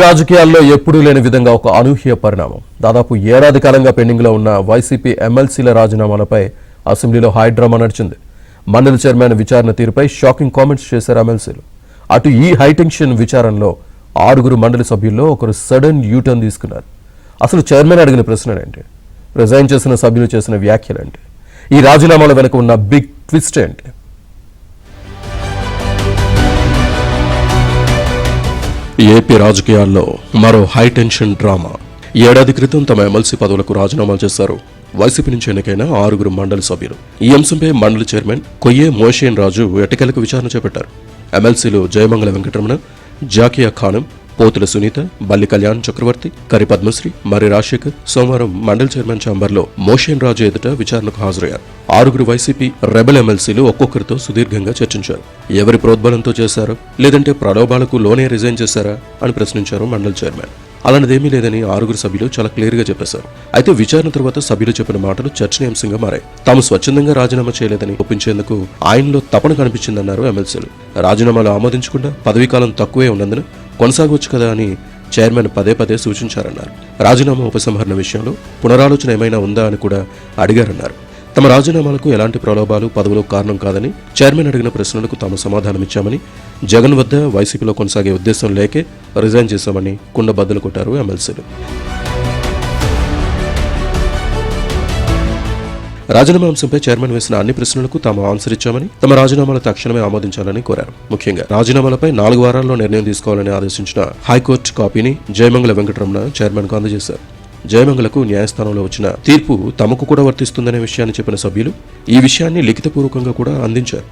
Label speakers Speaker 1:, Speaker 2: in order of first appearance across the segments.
Speaker 1: రాజకీయాల్లో ఎప్పుడూ లేని విధంగా ఒక అనూహ్య పరిణామం. దాదాపు ఏడాది కాలంగా పెండింగ్లో ఉన్న వైసీపీ ఎమ్మెల్సీల రాజీనామాలపై అసెంబ్లీలో హైడ్రామా నడిచింది. మండలి చైర్మన్ విచారణ తీరుపై షాకింగ్ కామెంట్స్ చేశారు ఎమ్మెల్సీలు. అటు ఈ హైటెన్షన్ విచారణలో 6 మండలి సభ్యుల్లో ఒకరు సడన్ యూటర్న్ తీసుకున్నారు. అసలు చైర్మన్ అడిగిన ప్రశ్నలేంటి, రిజైన్ చేసిన సభ్యులు చేసిన వ్యాఖ్యలేంటి, ఈ రాజీనామాల వెనుక ఉన్న బిగ్ ట్విస్ట్ ఏంటి? ఏపీ రాజకీయాల్లో మరో హైటెన్షన్ డ్రామా. ఏడాది క్రితం తమ ఎమ్మెల్సీ పదవులకు రాజీనామాలు చేశారు వైసీపీ నుంచి ఎన్నికైన 6 మండలి సభ్యులు. ఈ అంశంపై మండలి చైర్మన్ కొయ్యే మోషేన్ రాజు ఎట్టకేలకు విచారణ చేపట్టారు. ఎమ్మెల్సీలు జయమంగళ వెంకటరమణ, జాకియా ఖానం, పోతుల సునీత, బల్లి కళ్యాణ్ చక్రవర్తి, కరి పద్మశ్రీ, మర్రి రాజశేఖర్ సోమవారం మండలి చైర్మన్ ఛాంబర్లో మోషేన్ రాజు ఎదుట విచారణకు హాజరయ్యారు. 6 వైసీపీ రెబెల్ ఎమ్మెల్సీలు ఒక్కొక్కరితో సుదీర్ఘంగా చర్చించారు. ఎవరి ప్రోద్బలంతో చేశారో లేదంటే ప్రలోభాలకు లోనే రిజైన్ చేశారా అని ప్రశ్నించారు మండలి చైర్మన్. అలాంటిదేమీ లేదని 6 సభ్యులు చాలా క్లియర్ గా చెప్పేశారు. అయితే విచారణ తర్వాత సభ్యులు చెప్పిన మాటలు చర్చనీయాంశంగా మారాయి. తాము స్వచ్ఛందంగా రాజీనామా చేయలేదని ఒప్పించేందుకు ఆయనలో తపన కనిపించిందన్నారు ఎమ్మెల్సీలు. రాజీనామాలు ఆమోదించకుండా పదవీకాలం తక్కువే ఉన్నందున కొనసాగవచ్చు కదా అని చైర్మన్ పదే సూచించారన్నారు. రాజీనామా ఉపసంహరణ విషయంలో పునరాలోచన ఏమైనా ఉందా అని కూడా అడిగారన్నారు. తమ రాజీనామాలకు ఎలాంటి ప్రలోభాలు, పదవులు కారణం కాదని చైర్మన్ అడిగిన ప్రశ్నలకు తాము సమాధానమిచ్చామని, జగన్ వద్ద వైసీపీలో కొనసాగే ఉద్దేశం లేకే రిజైన్ చేశామని కుండబద్దలు కొట్టారు ఎమ్మెల్సీలు. రాజీనామా అంశంపై చైర్మన్ వేసిన అన్ని ప్రశ్నలకు తాము ఆన్సర్ ఇచ్చామని, తమ రాజీనామాలు తక్షణమే ఆమోదించాలని కోరారు. ముఖ్యంగా రాజీనామాలపై 4 వారాల్లో నిర్ణయం తీసుకోవాలని ఆదేశించిన హైకోర్టు కాపీని జయమంగళ వెంకటరమణ చైర్మన్ కు అందజేశారు. జయమంగళకు న్యాయస్థానంలో వచ్చిన తీర్పు తమకు కూడా వర్తిస్తుందనే విషయాన్ని చెప్పిన సభ్యులు ఈ విషయాన్ని లిఖితపూర్వకంగా కూడా అందించారు.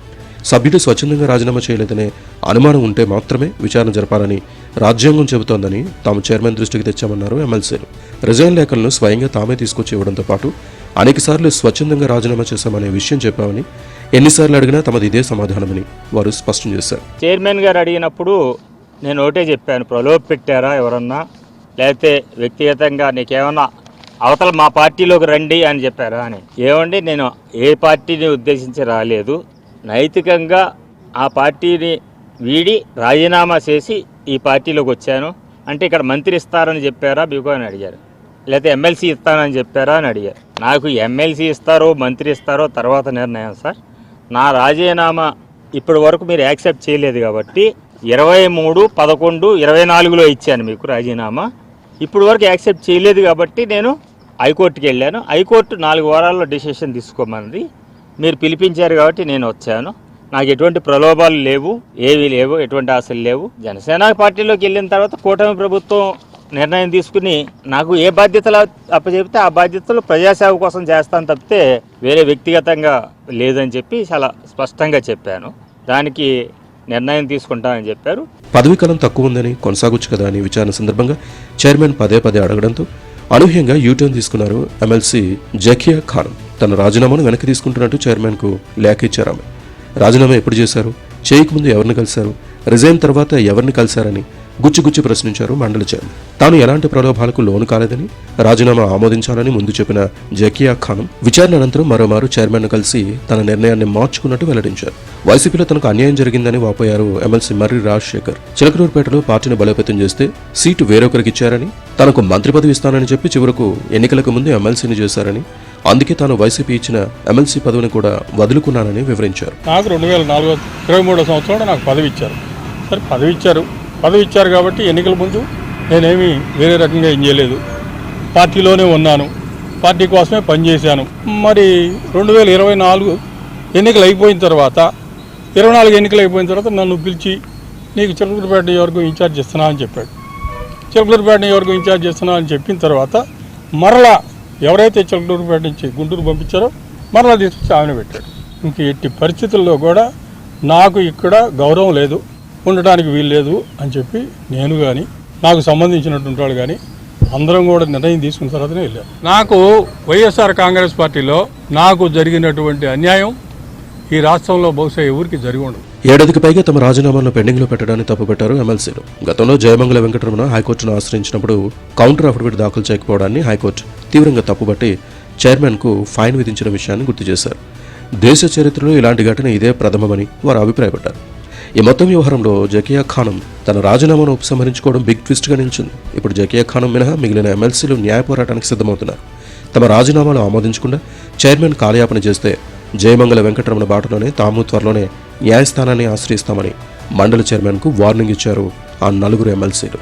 Speaker 1: సభ్యులు స్వచ్ఛందంగా రాజీనామా చేయలేదనే అనుమానం ఉంటే మాత్రమే విచారణ జరపాలని రాజ్యాంగం చెబుతోందని తాము చైర్మన్ దృష్టికి తెచ్చామన్నారు ఎమ్మెల్సీలు. రిజైన్ లేఖలను స్వయంగా తామే తీసుకొచ్చి ఇవ్వడంతో పాటు అనేకసార్లు స్వచ్ఛందంగా రాజీనామా చేశామనే విషయం చెప్పామని, ఎన్నిసార్లు అడిగినా తమది ఇదే సమాధానమని వారు స్పష్టం చేశారు.
Speaker 2: చైర్మన్ గారు అడిగినప్పుడు నేను ఒకటే చెప్పాను, ప్రలోభ పెట్టారా ఎవరన్నా, లేకపోతే వ్యక్తిగతంగా నీకేమన్నా అవతల మా పార్టీలోకి రండి అని చెప్పారా అని. ఏమండి, నేను ఏ పార్టీని ఉద్దేశించి రాలేదు, నైతికంగా ఆ పార్టీని వీడి రాజీనామా చేసి ఈ పార్టీలోకి వచ్చాను. అంటే ఇక్కడ మంత్రి ఇస్తారని చెప్పారా మీకు అని అడిగారు, లేకపోతే ఎమ్మెల్సీ ఇస్తానని చెప్పారా అని అడిగారు. నాకు ఎమ్మెల్సీ ఇస్తారో మంత్రి ఇస్తారో తర్వాత నిర్ణయం సార్. నా రాజీనామా ఇప్పటి వరకు మీరు యాక్సెప్ట్ చేయలేదు కాబట్టి 23/11/24లో ఇచ్చాను మీకు రాజీనామా. ఇప్పుడు వరకు యాక్సెప్ట్ చేయలేదు కాబట్టి నేను హైకోర్టుకి వెళ్ళాను. హైకోర్టు 4 వారాల్లో డిసిషన్ తీసుకోమన్నది. మీరు పిలిపించారు కాబట్టి నేను వచ్చాను. నాకు ఎటువంటి ప్రలోభాలు లేవు, ఏవీ లేవు, ఎటువంటి ఆశలు లేవు. జనసేన పార్టీలోకి వెళ్ళిన తర్వాత కూటమి ప్రభుత్వం నిర్ణయం తీసుకుని నాకు ఏ బాధ్యతలు అప్పచెబితే ఆ బాధ్యతలు ప్రజాసేవ కోసం చేస్తాను తప్పితే వేరే వ్యక్తిగతంగా లేదని చెప్పి చాలా స్పష్టంగా చెప్పాను. దానికి నిర్ణయం తీసుకుంటానని చెప్పారు.
Speaker 1: పదవీకాలం తక్కువ ఉందని కొనసాగొచ్చు కదా అని విచారణ సందర్భంగా చైర్మన్ పదే అడగడంతో అనూహ్యంగా యూటర్న్ తీసుకున్నారు ఎమ్మెల్సీ జాకియా ఖానం. తన రాజీనామాను వెనక్కి తీసుకుంటున్నట్టు చైర్మన్ కు లేఖ ఇచ్చారు ఆమె. రాజీనామా ఎప్పుడు చేశారు, చేయకముందు ఎవరిని కలిశారు, రిజైన్ తర్వాత ఎవరిని కలిశారని గుచ్చి ప్రశ్నించారు మండలి చైర్మన్. తాను ఎలాంటి ప్రలోభాలకు లోను కాలేదని, రాజీనామా ఆమోదించాలని ముందు చెప్పిన జాకియా ఖానం విచారణ అనంతరం మరోమారు చైర్మన్ కలిసి తన నిర్ణయాన్ని మార్చుకున్నట్టు వెల్లడించారు. వైసీపీలో తనకు అన్యాయం జరిగిందని వాపోయారు ఎమ్మెల్సీ మర్రి రాజశేఖర్. చిలకలూరుపేటలో పార్టీని బలోపేతం చేస్తే సీటు వేరొకరికి ఇచ్చారని, తనకు మంత్రి పదవి ఇస్తానని చెప్పి చివరకు ఎన్నికలకు ముందు ఎమ్మెల్సీని చేశారని, అందుకే తాను వైసీపీ ఇచ్చిన ఎమ్మెల్సీ పదవిని కూడా వదులుకున్నానని వివరించారు.
Speaker 3: నాకు 2023 సంవత్సరంలో నాకు పదవి ఇచ్చారు. సరే పదవి ఇచ్చారు కాబట్టి ఎన్నికల ముందు నేనేమి వేరే రకంగా ఏం చేయలేదు, పార్టీలోనే ఉన్నాను, పార్టీ కోసమే పనిచేశాను. మరి 2024 ఎన్నికలు అయిపోయిన తర్వాత 24 ఎన్నికలు అయిపోయిన తర్వాత నన్ను పిలిచి నీకు చిలకలూరుపేట నియోజకవర్గం ఇన్ఛార్జ్ ఇస్తున్నా అని చెప్పాడు. చిలకలూరుపేట నియోజకవర్గం ఇన్ఛార్జ్ ఇస్తున్నా అని చెప్పిన తర్వాత మరలా ఎవరైతే చిలకలూరుపేట నుంచి గుంటూరు పంపించారో మరలా తీసుకొచ్చి ఆమెను పెట్టాడు. ఇంక ఎట్టి పరిస్థితుల్లో కూడా నాకు ఇక్కడ గౌరవం లేదు, ఉండటానికి వీలు లేదు అని చెప్పి నేను కానీ నాకు సంబంధించినటువంటి వాళ్ళు కానీ అందరం కూడా నిర్ణయం తీసుకున్న తర్వాతనే వెళ్ళారు. నాకు వైఎస్ఆర్ కాంగ్రెస్ పార్టీలో నాకు జరిగినటువంటి అన్యాయం ఈ రాష్ట్రంలో బహుశా ఎవరికి జరిగి ఉండదు.
Speaker 1: ఏడాదికి పైగా తమ రాజీనామాలను పెండింగ్లో పెట్టడాన్ని తప్పుపెట్టారు ఎమ్మెల్సీలు. గతంలో జయమంగళ వెంకటరమణ హైకోర్టును ఆశ్రయించినప్పుడు కౌంటర్ అఫిడవిట్ దాఖలు చేయకపోవడాన్ని హైకోర్టు తీవ్రంగా తప్పుబట్టి చైర్మన్ కు ఫైన్ విధించిన విషయాన్ని గుర్తు చేశారు. దేశ చరిత్రలో ఇలాంటి ఘటన ఇదే ప్రథమమని వారు అభిప్రాయపడ్డారు. ఈ మొత్తం వ్యవహారంలో జకియా ఖానం తన రాజీనామాను ఉపసంహరించుకోవడం బిగ్ ట్విస్ట్గా నిలిచింది. ఇప్పుడు జకియా ఖానం మినహా మిగిలిన ఎమ్మెల్సీలు న్యాయ పోరాటానికి సిద్ధమవుతున్నారు. తమ రాజీనామాలు ఆమోదించకుండా చైర్మన్ కాలయాపన చేస్తే జయమంగళ వెంకటరమణ బాటలోనే తాము త్వరలోనే న్యాయస్థానాన్ని ఆశ్రయిస్తామని మండలి చైర్మన్కు వార్నింగ్ ఇచ్చారు ఆ 4 ఎమ్మెల్సీలు.